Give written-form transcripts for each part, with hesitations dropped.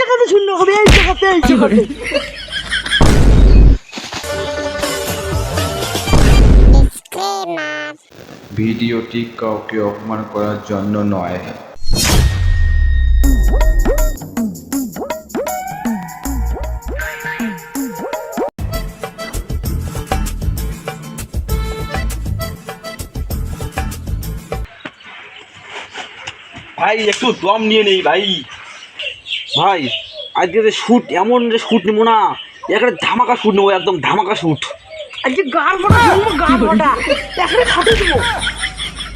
জায়গাতে শূন্য হবে, এই জায়গাতে। ভিডিওটি কাউকে অপমান করার জন্য নয়। ভাই একটু দম নিয়ে নেই ভাই। ভাই আজকে যে শ্যুট, এমন যে শ্যুট নেবো না, একটা ধামাকা শ্যুট নেবো, একদম ধামাকা শ্যুট। আজকে গার ফাটা শুনবো, গার ফাটা এখানে ফাটে দেবো।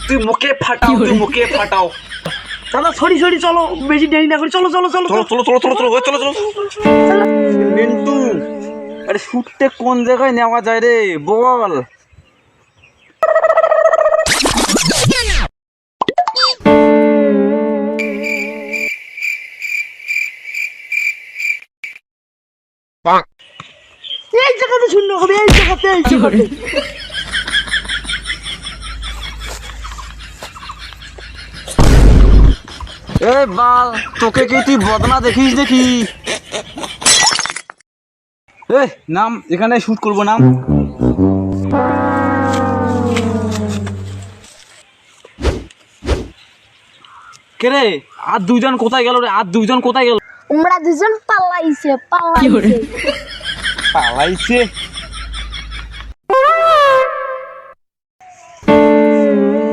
তুই মুখে ফাটাও, তুই মুখে ফাটাও। দাদা সরি চলো, বেশি দেরি না করি, চলো। চলো চলো চলো চলো চলো চলো চলো। মিন্টু, আরে শ্যুটটা কোন জায়গায় নেওয়া যায় রে বল। এই জায়গাতে শূন্য হবে, এই জায়গাতে। এ বাল, তোকে কি তুই বদনা দেখিস দেখি। এ নাম, এখানে শ্যুট করবো, নাম। কে রে, আর দুইজন কোথায় গেল রে? আর দুইজন কোথায় গেল? আমরা দুজন পালাইছে। পালাইছে।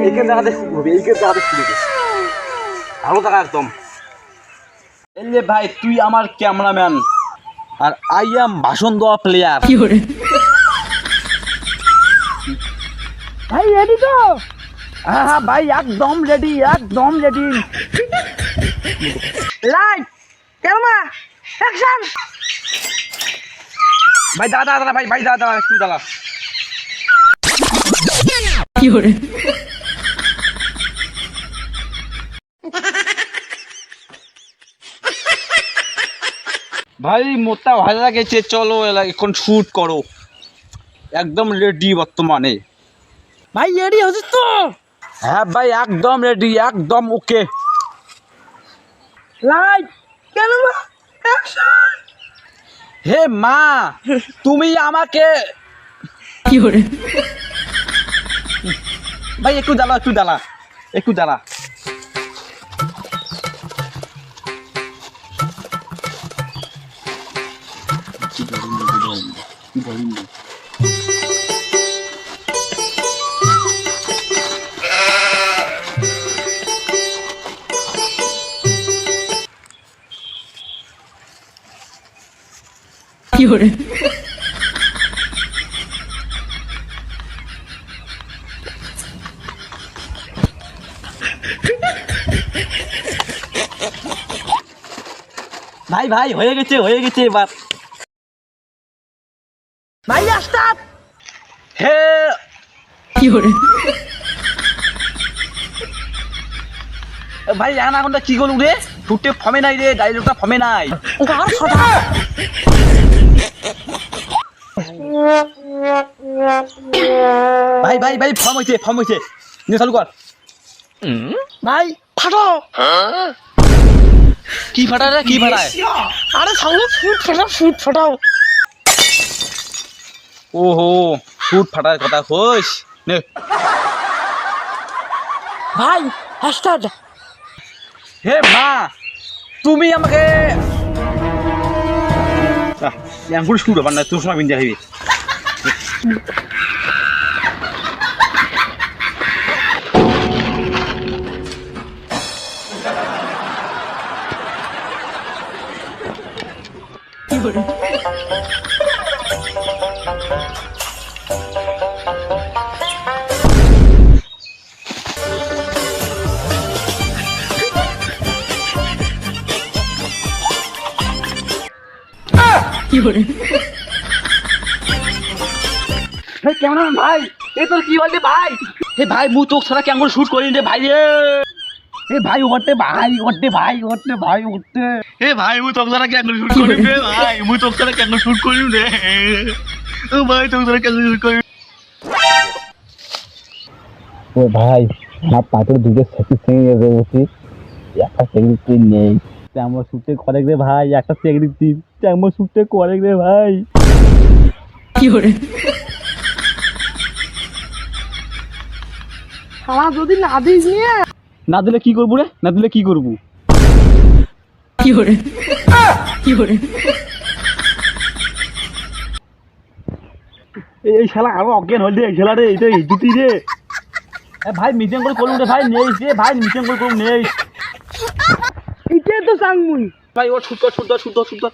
এইখানে জায়গাতে শুরু হবে, এইখানে জায়গাতে শুরু হবে। ভালো থাকা একদম। এলে ভাই, তুই আমার ক্যামেরাম্যান আর আই এম ভাষণ দেওয়া প্লেয়ার। ভাই রেডি তো? হ্যাঁ ভাই, একদম রেডি। Light, camera, action. ভাই দাদা ভাই দাদা একটু দাঁড়া। ভাই মোটা ভালো লাগেছে, চলো এখন শুট করো। একদম রেডি বর্তমানে। ভাই রেডি হচ্ছিস তো? হ্যাঁ ভাই একদম রেডি, একদম ওকে। Light, camera, action. হে মা, তুমি আমাকে ভাই একটু দাঁড়া। ভাই হয়ে গেছে এবার। ভাই স্টার্ট। হে ভাই এখন কি করলু রে? ছুটে ফমে নাই রে, ডাইলগটা ফমে নাই। গার ফাটা। ভাই ফর্ম হয়েছে নিয়ে চালু কর। ভাই ফাটো। কি ফাটায় রে, কি ফাটায়? আরে সামনে ফুট ফাটাও। ওহো, ফুট ফাটার কথা কইস নে। ভাই স্টার্ট। হে মা, তুমি আমাকে আঙ্গুল শুরু হবার না, তোর সময় বিন্দা হইবে। কেমন ভাই? এ তোর কি বললি ভাই? হে ভাই, মু তোক ছাড়া কেমন শুট করি রে ভাই রে। এ ভাই ওঠে ভাই। হে ভাই, মু তোক ছাড়া কেমন শুট করি রে ভাই। মু তোক ছাড়া কেমন শুট করি রে। ও ভাই, তোক ছাড়া কেমন শুট করি। ও ভাই, আমার পাটের দুটো সেটি ভেঙে গেছে, একটা সেটি নেই। তেমন শুটে করে রে ভাই, একটা চেক দিচ্ছি, তেমন শুটে করে রে ভাই। শালা যদি না দিস নিয়ে না দিলে কি করবো রে, না দিলে কি করবো? এই শালা আরো অজ্ঞান হল রে, এই শালা রে, এটা দুটি রে। ভাই মিটিং করে করুন রে ভাই, নেই রে ভাই, মিটিং করে করুন নেই এটাই তো চাংমুই ভাই। ও শুট কর, শুট কর, শুট কর, শুট কর।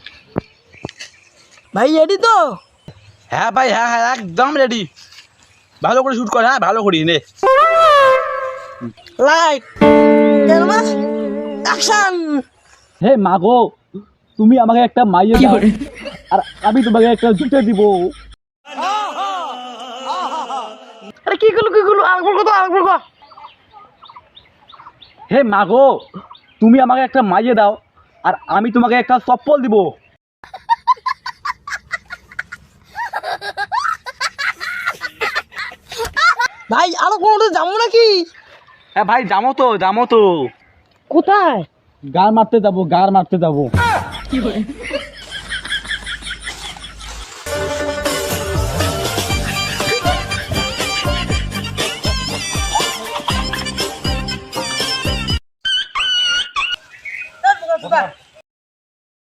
ভাই রেডি তো? হ্যাঁ ভাই, হ্যাঁ হ্যাঁ একদম রেডি। ভালো করে শুট কর, হ্যাঁ ভালো করি নে। Light camera action. হে মা গো, তুমি আমাকে একটা মাইয়ে দাও আর আমি তোমাকে একটা জুটে দিব। আরে কি করলো আরেকবার কত। হে মা গো, তুমি আমাকে একটা মাইয়ে দাও আর আমি তোমাকে একটা চপ্পল দিব। ভাই আরো কোনো যাবো নাকি? হ্যাঁ ভাই যাবো তো। কোথায়? গার মারতে যাবো।